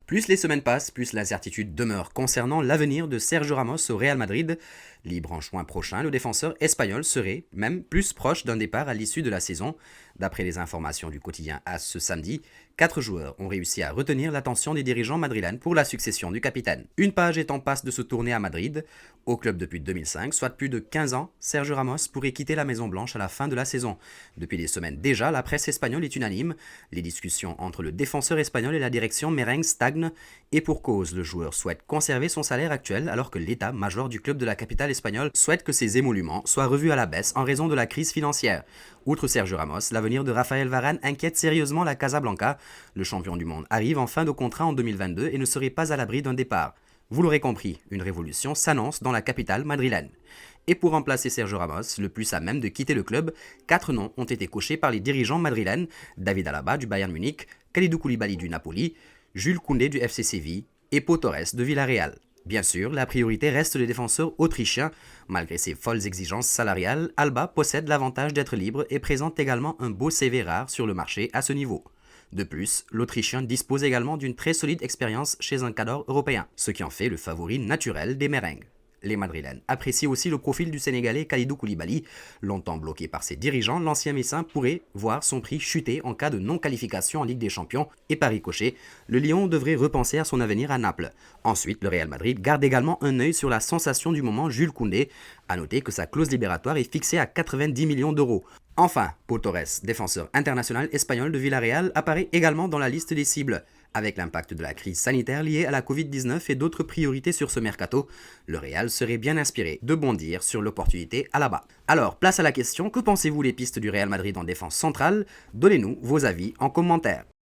Plus les semaines passent, plus l'incertitude demeure concernant l'avenir de Sergio Ramos au Real Madrid. Libre en juin prochain, le défenseur espagnol serait même plus proche d'un départ à l'issue de la saison. D'après les informations du quotidien AS ce samedi, 4 joueurs ont réussi à retenir l'attention des dirigeants madrilènes pour la succession du capitaine. Une page est en passe de se tourner à Madrid. Au club depuis 2005, soit plus de 15 ans, Sergio Ramos pourrait quitter la Maison Blanche à la fin de la saison. Depuis des semaines déjà, la presse espagnole est unanime. Les discussions entre le défenseur espagnol et la direction merengue stagnent. Et pour cause, le joueur souhaite conserver son salaire actuel alors que l'état-major du club de la capitale espagnole souhaite que ses émoluments soient revus à la baisse en raison de la crise financière. Outre Sergio Ramos, l'avenir de Raphaël Varane inquiète sérieusement la Casablanca. Le champion du monde arrive en fin de contrat en 2022 et ne serait pas à l'abri d'un départ. Vous l'aurez compris, une révolution s'annonce dans la capitale madrilène. Et pour remplacer Sergio Ramos, le plus à même de quitter le club, 4 noms ont été cochés par les dirigeants madrilènes: David Alaba du Bayern Munich, Kalidou Koulibaly du Napoli, Jules Koundé du FC Séville et Pau Torres de Villarreal. Bien sûr, la priorité reste le défenseur autrichien. Malgré ses folles exigences salariales, Alba possède l'avantage d'être libre et présente également un beau CV rare sur le marché à ce niveau. De plus, l'Autrichien dispose également d'une très solide expérience chez un cadre européen, ce qui en fait le favori naturel des merengues. Les Madrilènes apprécient aussi le profil du Sénégalais Kalidou Koulibaly. Longtemps bloqué par ses dirigeants, l'ancien Messin pourrait voir son prix chuter en cas de non-qualification en Ligue des Champions et par ricochet, le Lion devrait repenser à son avenir à Naples. Ensuite, le Real Madrid garde également un œil sur la sensation du moment, Jules Koundé. A noter que sa clause libératoire est fixée à 90 millions d'euros. Enfin, Pau Torres, défenseur international espagnol de Villarreal, apparaît également dans la liste des cibles. Avec l'impact de la crise sanitaire liée à la Covid-19 et d'autres priorités sur ce mercato, le Real serait bien inspiré de bondir sur l'opportunité à la bas. Alors, place à la question, que pensez-vous des pistes du Real Madrid en défense centrale? Donnez-nous vos avis en commentaire.